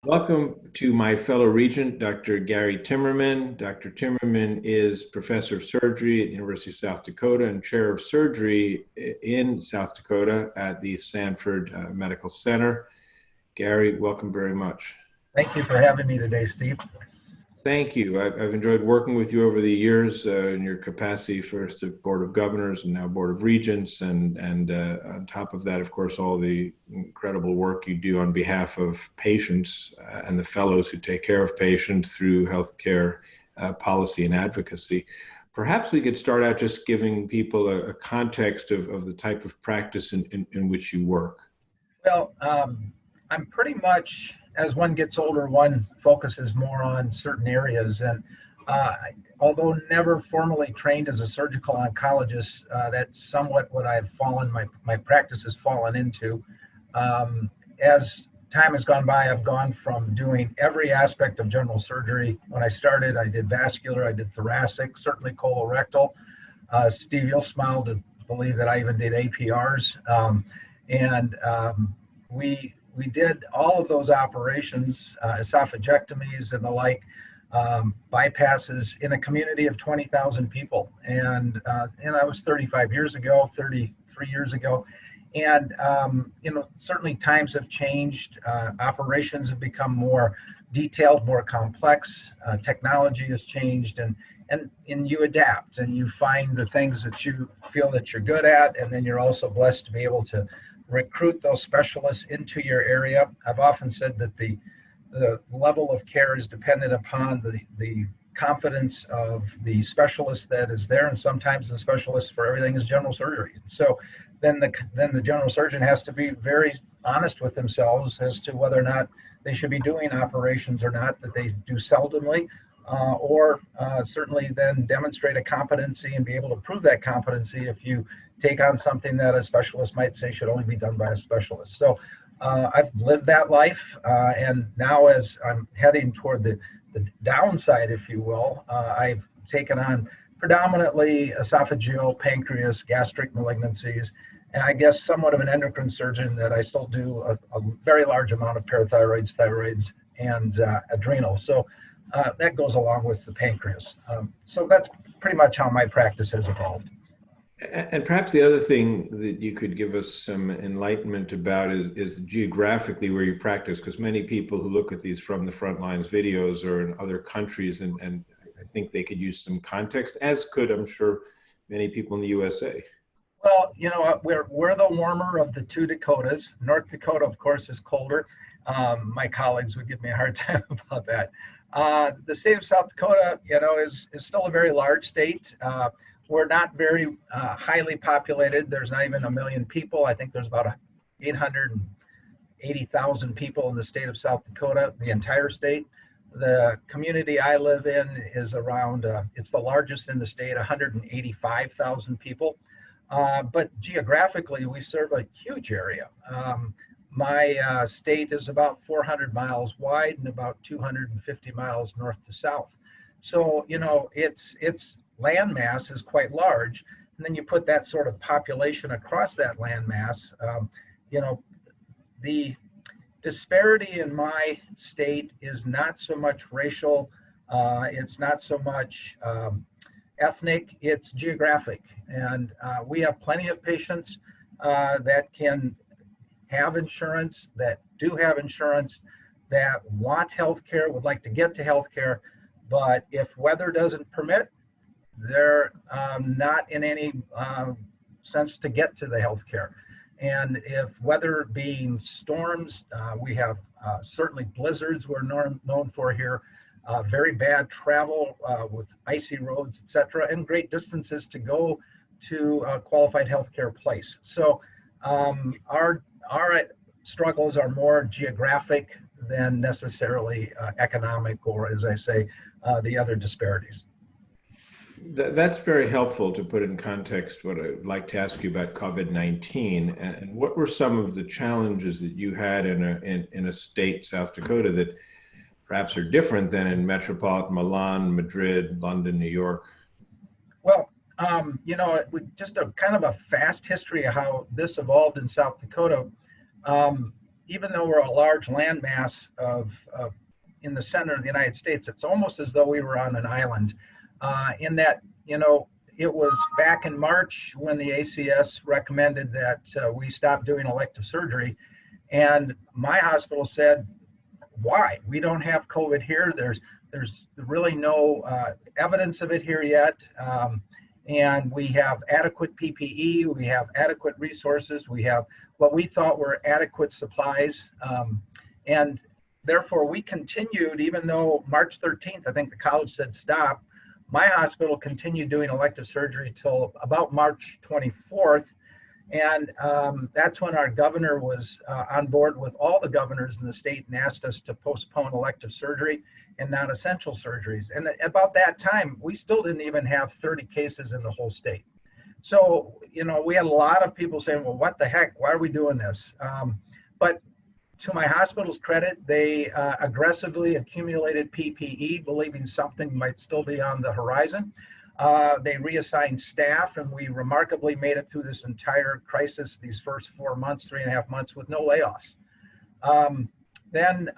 Welcome to my fellow Regent, Dr. Gary Timmerman. Dr. Timmerman is Professor of Surgery at the University of South Dakota and Chair of Surgery in South Dakota at the Sanford Medical Center. Gary, welcome very much. Thank you for having me today, Steve. Thank you. I've enjoyed working with you over the years in your capacity first at Board of Governors and now Board of Regents. And on top of that, of course, all the incredible work you do on behalf of patients and the fellows who take care of patients through healthcare policy and advocacy. Perhaps we could start out just giving people a context of the type of practice in which you work. Well, I'm pretty much, as one gets older, one focuses more on certain areas. And although never formally trained as a surgical oncologist, that's somewhat what my practice has fallen into. As time has gone by, I've gone from doing every aspect of general surgery. When I started, I did vascular, I did thoracic, certainly colorectal. Steve, you'll smile to believe that I even did APRs. We did all of those operations, esophagectomies and the like, bypasses in a community of 20,000 people. And I was 33 years ago. And, certainly times have changed. Operations have become more detailed, more complex. Technology has changed, and you adapt and you find the things that you feel that you're good at. And then you're also blessed to be able to recruit those specialists into your area. I've often said that the level of care is dependent upon the confidence of the specialist that is there, and sometimes the specialist for everything is general surgery. So then the general surgeon has to be very honest with themselves as to whether or not they should be doing operations or not, that they do seldomly, or certainly then demonstrate a competency and be able to prove that competency if you take on something that a specialist might say should only be done by a specialist. So I've lived that life, and now as I'm heading toward the downside, if you will, I've taken on predominantly esophageal, pancreas, gastric malignancies, and I guess somewhat of an endocrine surgeon that I still do a very large amount of parathyroids, thyroids, and adrenal. So that goes along with the pancreas. So that's pretty much how my practice has evolved. And perhaps the other thing that you could give us some enlightenment about is geographically where you practice, because many people who look at these from the front lines videos are in other countries, and I think they could use some context, as could, I'm sure, many people in the USA. Well, we're the warmer of the two Dakotas. North Dakota, of course, is colder. My colleagues would give me a hard time about that. The state of South Dakota, is still a very large state. We're not very highly populated. There's not even 1 million people. I think there's about 880,000 people in the state of South Dakota, the entire state. The community I live in is around, it's the largest in the state, 185,000 people. But geographically, we serve a huge area. My state is about 400 miles wide and about 250 miles north to south. So, its land mass is quite large. And then you put that sort of population across that land mass, the disparity in my state is not so much racial, it's not so much ethnic, it's geographic. And we have plenty of patients that can have insurance, that do have insurance, that want healthcare, would like to get to healthcare, but if weather doesn't permit, they're not in any sense to get to the healthcare. And if weather being storms, we have certainly blizzards we're known for here, very bad travel with icy roads, etc., and great distances to go to a qualified healthcare place. So our struggles are more geographic than necessarily economic, or as I say, the other disparities. That's very helpful to put in context what I'd like to ask you about COVID-19, and what were some of the challenges that you had in a state, South Dakota, that perhaps are different than in metropolitan Milan, Madrid, London, New York? Well, just a kind of a fast history of how this evolved in South Dakota. even though we're a large landmass in the center of the United States, it's almost as though we were on an island. In that, it was back in March when the ACS recommended that we stop doing elective surgery, and my hospital said, "Why? We don't have COVID here. There's really no evidence of it here yet." And we have adequate PPE, we have adequate resources, we have what we thought were adequate supplies. And therefore we continued, even though March 13th, I think the college said stop, my hospital continued doing elective surgery till about March 24th. And that's when our governor was on board with all the governors in the state and asked us to postpone elective surgery and non-essential surgeries. And about that time, we still didn't even have 30 cases in the whole state. So, we had a lot of people saying, well, what the heck, why are we doing this? But to my hospital's credit, they aggressively accumulated PPE, believing something might still be on the horizon. They reassigned staff, and we remarkably made it through this entire crisis, these first 4 months, 3.5 months, with no layoffs. Then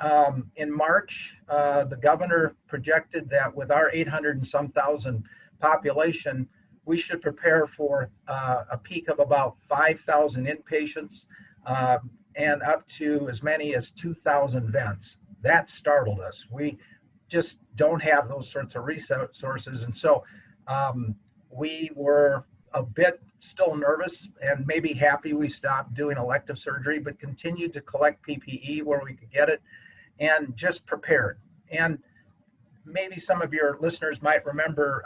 in March, the governor projected that with our 800 and some thousand population, we should prepare for a peak of about 5,000 inpatients and up to as many as 2,000 vents. That startled us. We just don't have those sorts of resources. And so we were a bit still nervous and maybe happy we stopped doing elective surgery, but continued to collect PPE where we could get it and just prepared. And maybe some of your listeners might remember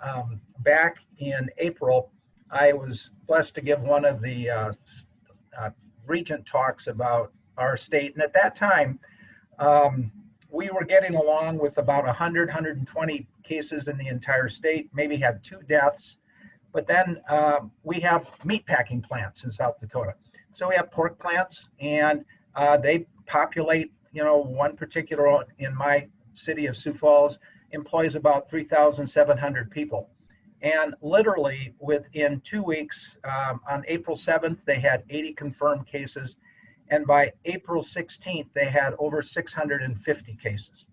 back in April, I was blessed to give one of the Regent talks about our state. And at that time, we were getting along with about 100, 120 cases in the entire state, maybe had 2 deaths. But then we have meat packing plants in South Dakota. So we have pork plants, and they populate, one particular in my city of Sioux Falls employs about 3,700 people. And literally within 2 weeks, on April 7th, they had 80 confirmed cases. And by April 16th, they had over 650 cases.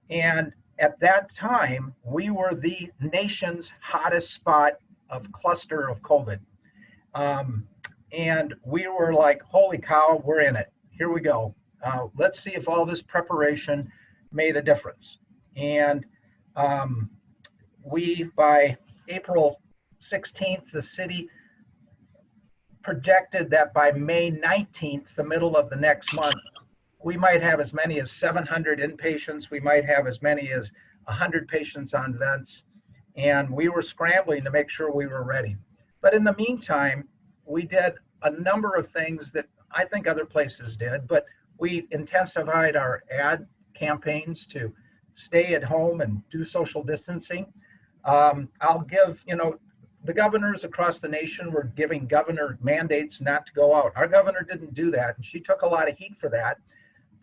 And at that time, we were the nation's hottest spot of cluster of COVID. And we were like, holy cow, we're in it. Here we go. Let's see if all this preparation made a difference. And by April 16th, the city projected that by May 19th, the middle of the next month, we might have as many as 700 inpatients. We might have as many as 100 patients on vents. And we were scrambling to make sure we were ready. But in the meantime, we did a number of things that I think other places did, but we intensified our ad campaigns to stay at home and do social distancing. I'll give, the governors across the nation were giving governor mandates not to go out. Our governor didn't do that, and she took a lot of heat for that.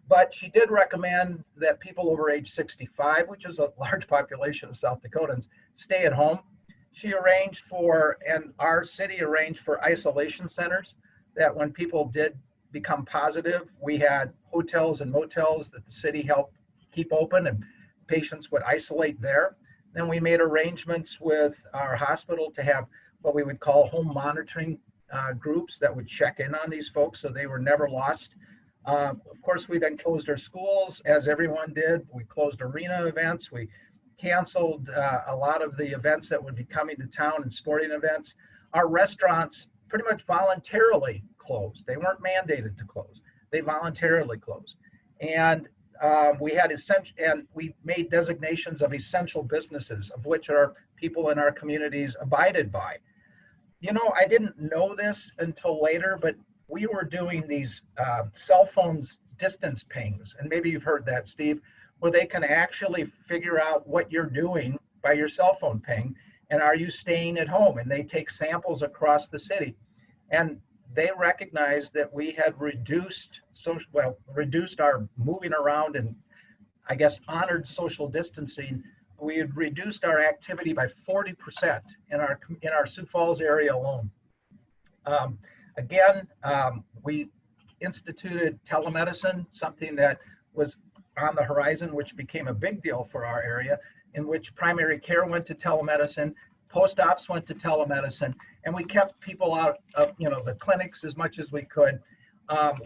But she did recommend that people over age 65, which is a large population of South Dakotans, stay at home. She arranged for, and our city arranged for isolation centers, that when people did become positive, we had hotels and motels that the city helped keep open, and patients would isolate there. Then we made arrangements with our hospital to have what we would call home monitoring groups that would check in on these folks so they were never lost. Of course, we then closed our schools, as everyone did. We closed arena events. We canceled a lot of the events that would be coming to town and sporting events. Our restaurants pretty much voluntarily closed. They weren't mandated to close. They voluntarily closed. And we had and we made designations of essential businesses, of which our people in our communities abided by. I didn't know this until later, but we were doing these cell phones distance pings, and maybe you've heard that, Steve, where they can actually figure out what you're doing by your cell phone ping, and are you staying at home? And they take samples across the city, and they recognized that we had reduced our moving around and, I guess, honored social distancing. We had reduced our activity by 40% in our Sioux Falls area alone. We instituted telemedicine, something that was on the horizon, which became a big deal for our area, in which primary care went to telemedicine, post-ops went to telemedicine, and we kept people out of the clinics as much as we could.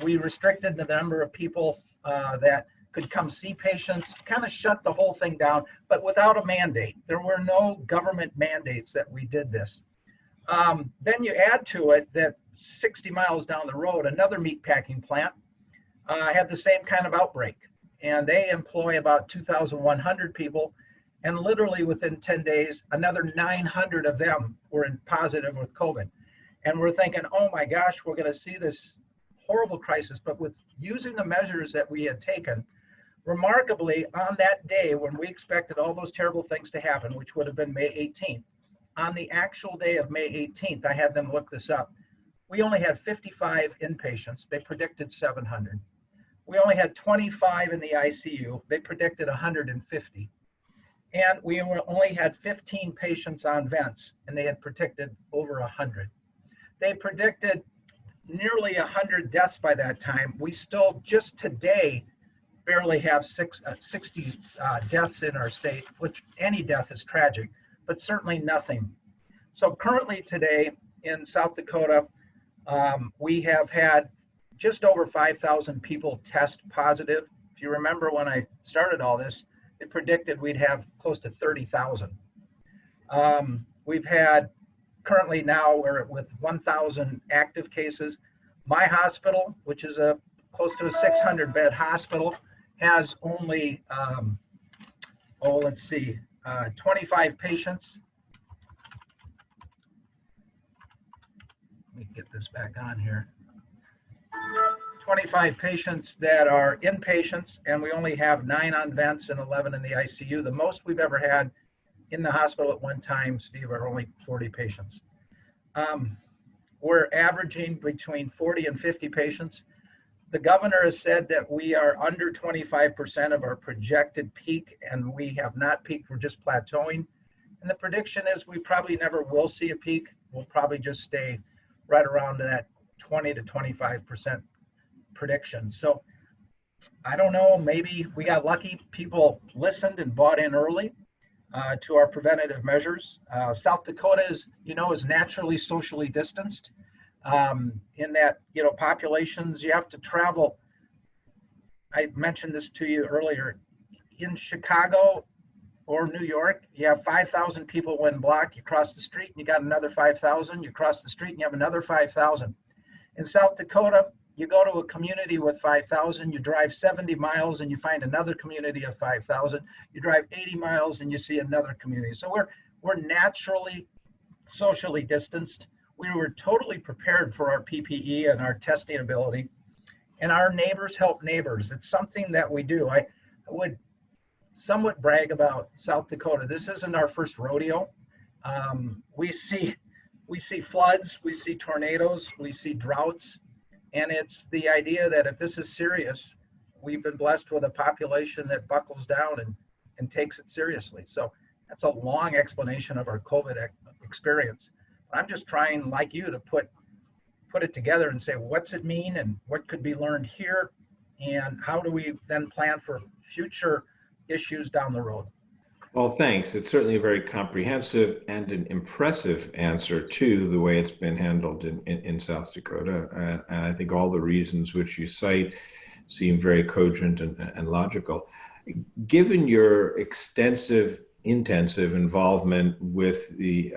We restricted the number of people that could come see patients, kind of shut the whole thing down, but without a mandate. There were no government mandates that we did this. Then you add to it that 60 miles down the road, another meatpacking plant had the same kind of outbreak. And they employ about 2,100 people. And literally within 10 days, another 900 of them were positive with COVID. And we're thinking, oh my gosh, we're going to see this horrible crisis. But with using the measures that we had taken, remarkably, on that day when we expected all those terrible things to happen, which would have been May 18th, on the actual day of May 18th, I had them look this up. We only had 55 inpatients. They predicted 700. We only had 25 in the ICU. They predicted 150. And we only had 15 patients on vents, and they had predicted over 100. They predicted nearly 100 deaths by that time. We still, just today, barely have 60 deaths in our state, which any death is tragic, but certainly nothing. So currently today in South Dakota, we have had just over 5,000 people test positive. If you remember when I started all this, it predicted we'd have close to 30,000. We've had, currently now we're with 1,000 active cases. My hospital, which is a close to a 600 bed hospital, has only, 25 patients. Let me get this back on here. 25 patients that are inpatients, and we only have 9 on vents and 11 in the ICU. The most we've ever had in the hospital at one time, Steve, are only 40 patients. We're averaging between 40 and 50 patients. The governor has said that we are under 25% of our projected peak, and we have not peaked, we're just plateauing. And the prediction is we probably never will see a peak. We'll probably just stay right around that 20 to 25% prediction. So I don't know, maybe we got lucky. People listened and bought in early to our preventative measures. South Dakota is naturally socially distanced in that, populations, you have to travel. I mentioned this to you earlier. In Chicago or New York, you have 5,000 people one block. You cross the street and you got another 5,000. You cross the street and you have another 5,000. In South Dakota, you go to a community with 5,000, you drive 70 miles and you find another community of 5,000. You drive 80 miles and you see another community. So we're naturally socially distanced. We were totally prepared for our PPE and our testing ability. And our neighbors help neighbors. It's something that we do. I would somewhat brag about South Dakota. This isn't our first rodeo. We see floods, we see tornadoes, we see droughts. And it's the idea that if this is serious, we've been blessed with a population that buckles down and takes it seriously. So that's a long explanation of our COVID experience. I'm just trying, like you, to put it together and say, what's it mean and what could be learned here? And how do we then plan for future issues down the road? Well, thanks. It's certainly a very comprehensive and an impressive answer to the way it's been handled in South Dakota. And I think all the reasons which you cite seem very cogent and logical. Given your intensive involvement with the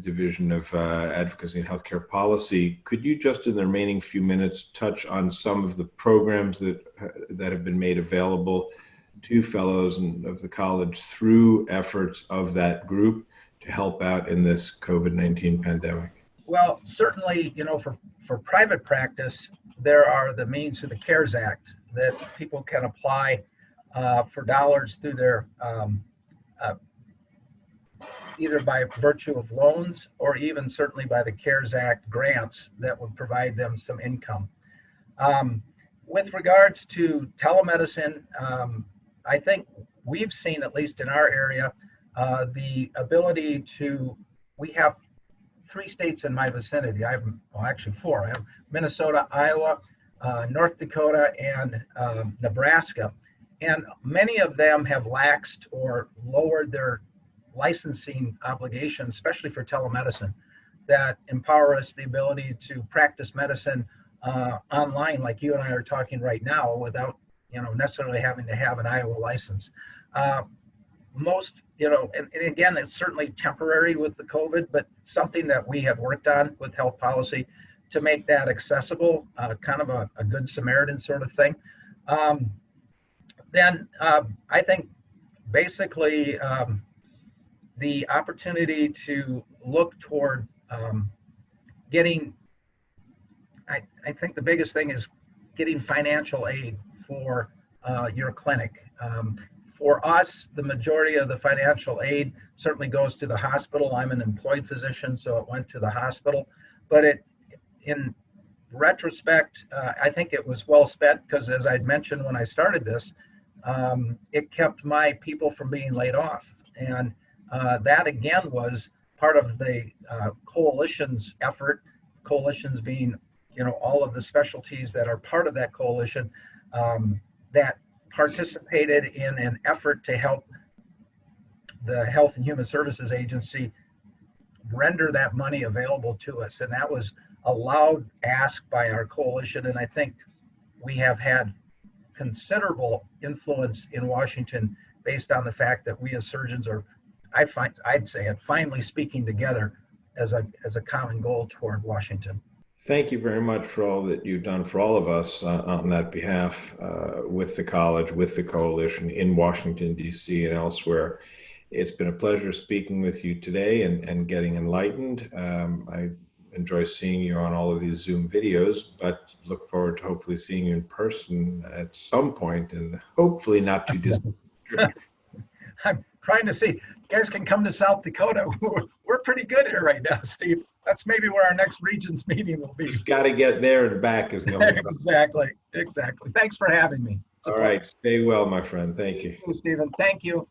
Division of Advocacy and Healthcare Policy, could you just in the remaining few minutes touch on some of the programs that have been made available to fellows of the college through efforts of that group to help out in this COVID-19 pandemic? Well, certainly, for private practice, there are the means through the CARES Act that people can apply for dollars through their either by virtue of loans or even certainly by the CARES Act grants that would provide them some income. With regards to telemedicine, I think we've seen, at least in our area, the ability we have 3 states in my vicinity. I have, actually 4. I have Minnesota, Iowa, North Dakota, and Nebraska. And many of them have laxed or lowered their licensing obligations, especially for telemedicine, that empower us the ability to practice medicine online, like you and I are talking right now, without necessarily having to have an Iowa license. Most, and again, it's certainly temporary with the COVID, but something that we have worked on with health policy to make that accessible, kind of a good Samaritan sort of thing. Then I think basically the opportunity to look toward getting, I think the biggest thing is getting financial aid for your clinic. For us, the majority of the financial aid certainly goes to the hospital. I'm an employed physician, so it went to the hospital. But in retrospect, I think it was well spent because, as I'd mentioned when I started this, it kept my people from being laid off. And that, again, was part of the coalition's effort, coalitions being, all of the specialties that are part of that coalition that participated in an effort to help the Health and Human Services Agency render that money available to us. And that was a loud ask by our coalition. And I think we have had considerable influence in Washington based on the fact that we as surgeons are, I'd say it, finally speaking together as a common goal toward Washington. Thank you very much for all that you've done for all of us on that behalf with the college, with the coalition in Washington, D.C. and elsewhere. It's been a pleasure speaking with you today and getting enlightened. I enjoy seeing you on all of these Zoom videos, but look forward to hopefully seeing you in person at some point and hopefully not too distant. I'm trying to see. You guys can come to South Dakota. We're pretty good here right now, Steve. That's maybe where our next Regents meeting will be. Just got to get there and back is the only Exactly. Thanks for having me. All right. Stay well, my friend. Thank you. Stephen. Thank you.